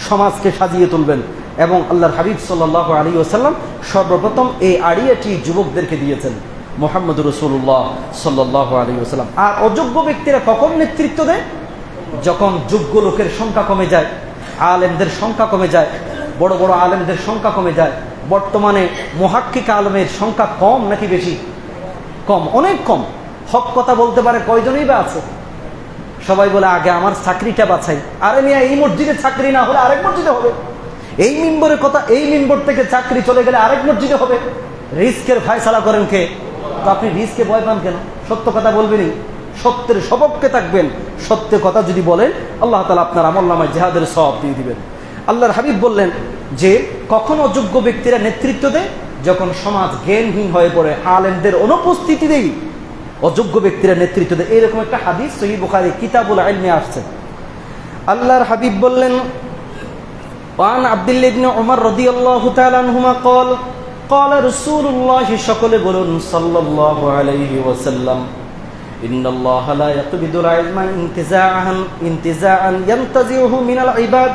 সমাজকে সাজিয়ে তুলবেন। এবং আল্লাহর হাবিব সাল্লাল্লাহু আলাইহি ওয়াসাল্লাম সর্বপ্রথম এই আইডিয়াটি যুবকদেরকে দিয়েছেন, মুহাম্মদুর রাসূলুল্লাহ সাল্লাল্লাহু আলাইহি ওয়াসাল্লাম। আর অযোগ্য ব্যক্তিরা কখন নেতৃত্ব দেয়? যখন যোগ্য লোকের সংখ্যা কমে যায়, আলেমদের সংখ্যা কমে যায়, বড় বড় আলেমদের সংখ্যা কমে যায়। বর্তমানে মুহাক্কিক আলেমের সংখ্যা কম নাকি বেশি? কম, অনেক কম। হক কথা বলতে পারে কয়জনই বা আছে? সবাই বলে আগে আমার চাকরিটা বাছাই। আরে মিয়া, এই মসজিদে চাকরি না হলে আরেক মসজিদে হবে। এই মিম্বরের কথা, এই মিম্বর থেকে চাকরি চলে গেলে আরেক মসজিদে হবে। রিস্কের ফায়সালা করেন কে? তো আপনি রিস্কে ভয় পান কেন? সত্য কথা বলবেনই, সত্যের সপক্ষে থাকবেন। সত্য কথা যদি বলেন, আল্লাহ তাআলা আপনার আমলনামায় জিহাদের সওয়াব দিয়ে দিবেন। আল্লাহর হাবিব বললেন যে কখন অযোগ্য ব্যক্তিরা নেতৃত্ব দেয়? যখন সমাজ জ্ঞানহীন হয়ে পড়ে, আলেমদের অনুপস্থিতিতেই অযোগ্য ব্যক্তিরা নেতৃত্ব দেয়। এরকম একটা হাদিস সহিহ বুখারী কিতাবুল ইলমে আসছে। আল্লাহর হাবিব বললেন, ওয়ান আব্দুল্লাহ ইবনে উমর রাদিয়াল্লাহু তাআলা আনহুমা قال قال رسول الله সকলে বলুন সাল্লাল্লাহু আলাইহি ওয়াসাল্লাম, ইন্নাল্লাহ লা ইয়াকবিদুল ইলমা ইনতিজাআন ইয়ানতাজিউহু মিনাল ইবাদ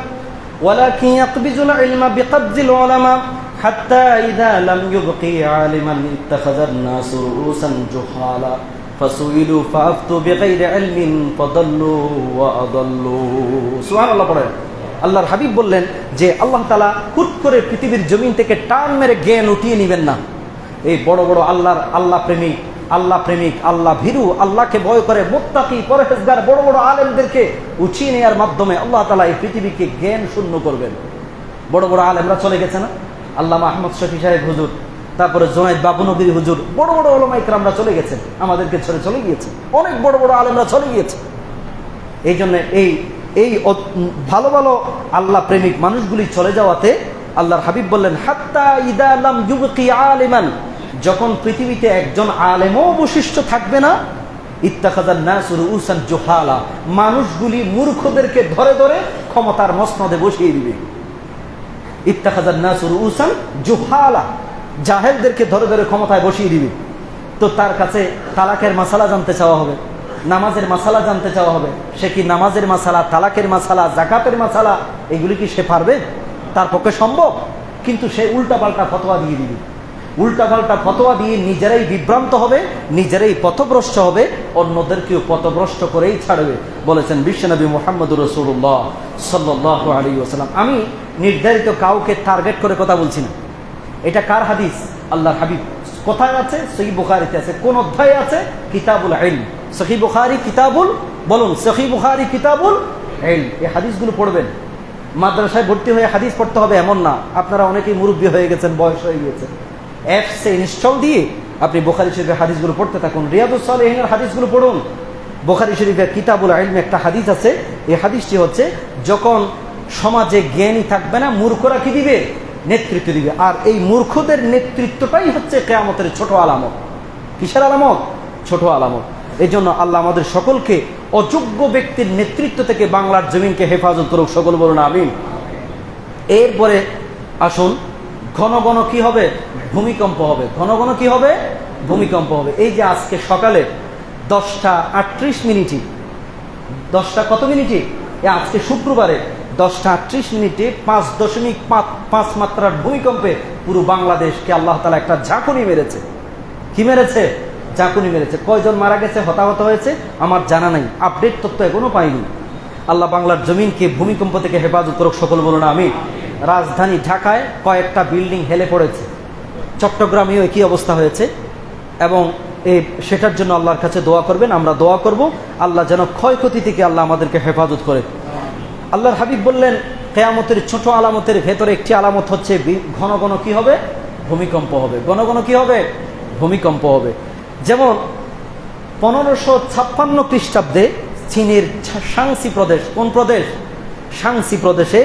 ওয়ালাকিন ইয়াকবিদুল ইলমা বিকবজিল উলামা হাত্তা ইযা লাম ইউবকি আলিমান ইত্তাখাযান নাসু রুউসান জুহালা ফাসুইলু ফাআফতু বিগাইরি ইলমিন ফাদাল্লু ওয়া আদাল্লু। সুবহানাল্লাহ পড়েন। আল্লাহর হাবিব বললেন যে আল্লাহ তাআলা হুট করে পৃথিবীর জমিন থেকে টান মেরে জ্ঞান উঠিয়ে নেবেন না। এই বড় বড় আল্লাহ প্রেমিক, আল্লাহ ভীরু, আল্লাহকে ভয় করে মুত্তাকি, পরহেজগার বড় বড় আলেমদেরকে উঠিয়ে নেওয়ার মাধ্যমে আল্লাহ তাআলা এই পৃথিবীকে জ্ঞান শূন্য করবেন। বড় বড় আলেমরা চলে গেছে না? আল্লামা আহমদ শফি সাহেব হুজুর, তারপরে জুনাইদ বাবু নবীর হুজুর, বড় বড় উলামা ইকরামরা চলে গেছেন, আমাদেরকে ছেড়ে চলে গিয়েছে। অনেক বড় বড় আলেমরা চলে গিয়েছে। এই জন্য এই ভালো ভালো আল্লাহ প্রেমিক মানুষগুলি চলে যাওয়াতে আল্লাহর হাবিব বললেন, হাত্তা ইদা লাম ইউবকি আলিমান, যখন পৃথিবীতে একজন আলেমও অবশিষ্ট থাকবে না, ইত্তাখাযান নাসু রুউসান জুহালা, মানুষগুলি মূর্খদেরকে ধরে ধরে ক্ষমতার মসনদে বসিয়ে দিবে। ইত্তাখাযান নাসু রুউসান জুহালা, জাহেলদেরকে ধরে ধরে ক্ষমতায় বসিয়ে দিবে। তো তার কাছে তালাকের মাসালা জানতে চাওয়া হবে, নামাজের মাসালা জানতে চাওয়া হবে। সে কি নামাজের মাসালা, তালাকের মাসালা, যাকাতের মাসালা এগুলি কি সে পারবে? তার পক্ষে সম্ভব? কিন্তু সে উল্টাপাল্টা ফতোয়া দিয়ে দিবে। উল্টাপাল্টা ফতোয়া দিয়ে নিজেরাই বিভ্রান্ত হবে, নিজেরাই পথভ্রষ্ট হবে, অন্যদেরকেও পথভ্রষ্ট করেই ছাড়বে। বলেছেন বিশ্বনবী মুহাম্মদুর রাসূলুল্লাহ সাল্লাল্লাহু আলাইহি ওয়াসাল্লাম। আমি নির্ধারিত কাউকে টার্গেট করে কথা বলছি না। এটা কার হাদিস? আল্লাহর হাবিব। কোথায় আছে? সহিহ বুখারীতে আছে। কোন অধ্যায়ে আছে? কিতাবুল ইলম। সহিহ বুখারী কিতাবুল, বলুন সহিহ বুখারী কিতাবুল ইলম। এই হাদিসগুলো পড়বেন। মাদ্রাসায় ভর্তি হয়ে হাদিস পড়তে হবে এমন না। আপনারা অনেকেই মুরব্বী হয়ে গেছেন, বয়স হয়ে গেছে, অ্যাপসে ইনস্টল দিয়ে আপনি বুখারী শরীফের হাদিসগুলো পড়তে থাকুন। রিয়াদুস সালিহিনের হাদিসগুলো পড়ুন। বুখারী শরীফের কিতাবুল ইলমে একটা হাদিস আছে। এই হাদিসটি হচ্ছে, যখন সমাজে জ্ঞানী থাকবে না, মূর্খরা কি দিবে? নেতৃত্ব দিবে। আর এই মূর্খদের নেতৃত্বটাই হচ্ছে কিয়ামতের ছোট আলামত। কিসের আলামত? ছোট আলামত। এই জন্য আল্লাহ আমাদের সকলকে অযোগ্য ব্যক্তির নেতৃত্ব থেকে বাংলার জমিনকে হেফাজত করুক। সকল বলুন আমিন। এরপরে আসুন, ঘন ঘন কি হবে? ভূমিকম্প হবে। ঘন ঘন কি হবে? ভূমিকম্প হবে। এই যে আজকে সকালে 10:38 10টা কত মিনিটে, আজকে শুক্রবারে 10:38 5.5 মাত্রার ভূমিকম্পে পুরো বাংলাদেশকে আল্লাহ তাআলা একটা ঝাঁকুনি মেরেছে। কি মেরেছে? ঝাঁকুনি মেরেছে। কয়জন মারা গেছে, হতাহত হয়েছে আমার জানা নাই, আপডেট তথ্য এখনো পাইনি। আল্লাহ বাংলার জমিনকে ভূমিকম্প থেকে হেফাজত করুক, সকল বলুন আমিন। রাজধানী ঢাকায় কয়েকটা বিল্ডিং হেলে পড়েছে, চট্টগ্রামেও একই অবস্থা হয়েছে, এবং সেটার জন্য আল্লাহর কাছে দোয়া করবেন। আমরা দোয়া করব আল্লাহ যেন ক্ষয়ক্ষতি থেকে আল্লাহ আমাদেরকে হেফাজত করে। আল্লাহর হাবিব বললেন কিয়ামতের ছোট আলামতের ভেতরে একটি আলামত হচ্ছে ঘন ঘন কি হবে? ভূমিকম্প হবে। ঘন ঘন কি হবে? ভূমিকম্প হবে। যেমন 1556 খ্রিস্টাব্দে চীনের শাংসি প্রদেশ, কোন প্রদেশ? শাংসি প্রদেশে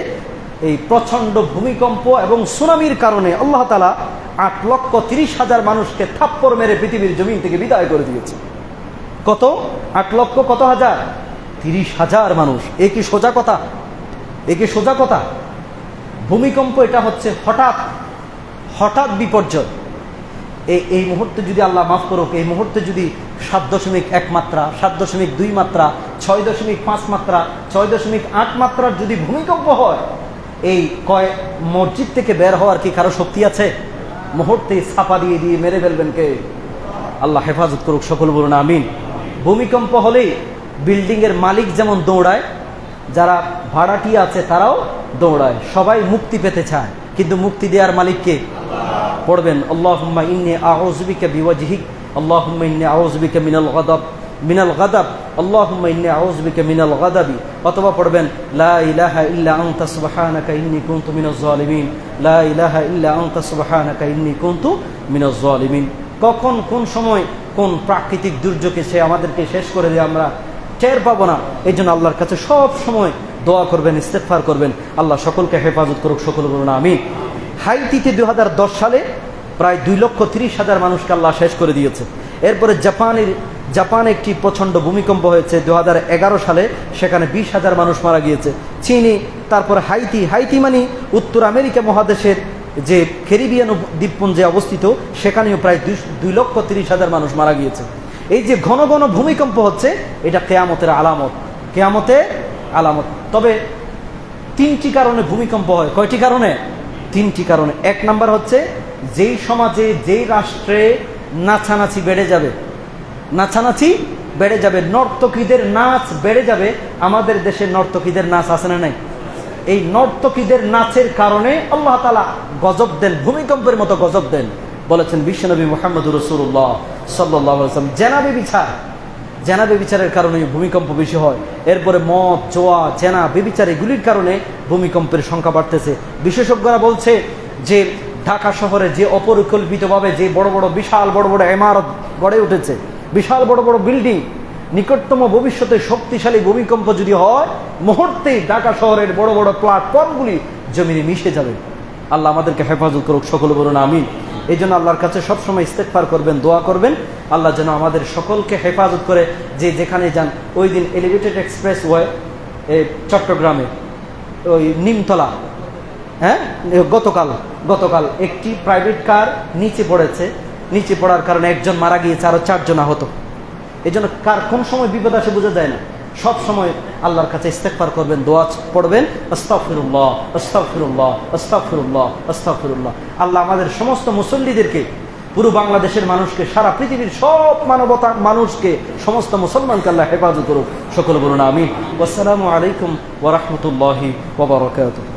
এই প্রচণ্ড ভূমিকম্প এবং সুনামির কারণে আল্লাহ তাআলা 8,30,000 মানুষকে থাপ্পড় মেরে পৃথিবীর জমিন থেকে বিদায় করে দিয়েছে। কত? 8 লক্ষ কত হাজার? 30,000 মানুষ। এ কি সোজা কথা? এ কি সোজা কথা? ভূমিকম্প এটা হচ্ছে হঠাৎ বিপর্যয়। এই মুহূর্তে যদি আল্লাহ মাফ করুক, এই মুহূর্তে যদি 7.1 মাত্রা, 7.2 মাত্রা, 6.5 মাত্রা, 6.8 মাত্রার যদি ভূমিকম্প হয়, এই মসজিদ থেকে বের হওয়ার কি কারো শক্তি আছে? মুহূর্তে ছাপা দিয়ে মেরে ফেলবেন কে? আল্লাহ হেফাজত করুক, সকল বলুন আমিন। ভূমিকম্প হলেই বিল্ডিং এর মালিক যেমন দৌড়ায়, যারা ভাড়াটিয়া আছে তারাও দৌড়ায়, সবাই মুক্তি পেতে চায়, কিন্তু মুক্তি দেওয়ার মালিককে পড়বেন আল্লাহুম্মা ইন্নী আউযু বিকা বিওয়াজহিক, আল্লাহুম্মা ইন্নী আউযু বিকা মিনাল গাদাব, আল্লাহুম্মা ইন্নী আউযু বিকা মিনাল গাদাবি, অথবা পড়বেন লা ইলাহা ইল্লা আনতা সুবহানাকা ইন্নী কুনতু মিনাজ জালিমিন, লা ইলাহা ইল্লা আনতা সুবহানাকা ইন্নী কুনতু মিনাজ জালিমিন। কখন কোন সময় কোন প্রাকৃতিক দুর্যোগে সে আমাদেরকে শেষ করে দিয়ে আমরা টের পাবো না। এই জন্য আল্লাহর কাছে সব সময় দোয়া করবেন, ইস্তেগফার করবেন। আল্লাহ সকলকে হেফাজত করুক, সকল বলুন আমিন। হাইতিতে 2010 সালে প্রায় 2,30,000 মানুষকে আল্লাহ শেষ করে দিয়েছে। এরপরে জাপানে একটি প্রচণ্ড ভূমিকম্প হয়েছে 2011 সালে, সেখানে 20,000 মানুষ মারা গিয়েছে। চীনে, তারপরে হাইতি মানে উত্তর আমেরিকা মহাদেশের যে ক্যারিবিয়ান দ্বীপপুঞ্জে অবস্থিত, সেখানেও প্রায় 2,30,000 মানুষ মারা গিয়েছে। এই যে ঘন ঘন ভূমিকম্প হচ্ছে, এটা কিয়ামতের আলামত, কিয়ামতের আলামত। তবে 3টি কারণে ভূমিকম্প হয়। কয়টি কারণে? 3টি কারণে। 1 নাম্বার হচ্ছে যেই সমাজে, যেই রাষ্ট্রে নাচানাচি বেড়ে যাবে, নাচানাচি বেড়ে যাবে, নর্তকীদের নাচ বেড়ে যাবে। আমাদের দেশের নর্তকীদের নাচ আছে না নাই? এই নর্তকীদের নাচের কারণে আল্লাহ তাআলা গজব দেন, ভূমিকম্পের মতো গজব দেন। বলেছেন বিশ্বনবী মুহাম্মদুর রাসূলুল্লাহ সাল্লাল্লাহু আলাইহি ওয়াসাল্লাম। জেনা বেবিচারের কারণে ভূমিকম্প বেশি হয়। এরপরে মদ, জোয়া, জেনা, বেবিচার এগুলির কারণে ভূমিকম্পের সংখ্যা বাড়তেছে। বিশেষজ্ঞরা বলছে যে ঢাকা শহরে যে অপরিকল্পিতভাবে যে বিশাল বড় বড় ইমারত গড়ে উঠেছে, বিশাল বড় বড় বিল্ডিং, নিকটতম ভবিষ্যতে শক্তিশালী ভূমিকম্প যদি হয়, মুহূর্তেই ঢাকা শহরের বড় বড় প্ল্যাটফর্মগুলি জমিনে মিশে যাবে। আল্লাহ আমাদেরকে হেফাজত করুক, সকলে বলুন আমিন। এই জন্য আল্লাহর কাছে সবসময় ইস্তেগফার করবেন, দোয়া করবেন, আল্লাহ যেন আমাদের সকলকে হেফাজত করে। যে যেখানে যান, ওই দিন এলিভেটেড এক্সপ্রেস ওয়ে চট্টগ্রামে ওই নিমতলা, গতকাল একটি প্রাইভেট কার নিচে পড়েছে। নিচে পড়ার কারণে একজন মারা গিয়েছে, আরো 4 জন আহত। এই জন্য কার কোন সময় বিপদ আসে বোঝা যায় না। সব সময় আল্লাহর কাছে ইস্তেগফার করবেন, দোয়া পড়বেন, আস্তাগফিরুল্লাহ আস্তাগফিরুল্লাহ আস্তাগফিরুল্লাহ আস্তাগফিরুল্লাহ। আল্লাহ আমাদের সমস্ত মুসল্লিদেরকে, পুরো বাংলাদেশের মানুষকে, সারা পৃথিবীর সব মানবতা মানুষকে, সমস্ত মুসলমানকে আল্লাহ হেফাজত করুক, সকলে বলুন আমিন। আসসালামু আলাইকুম ওয়া রাহমাতুল্লাহি ওয়া বারাকাতুহু।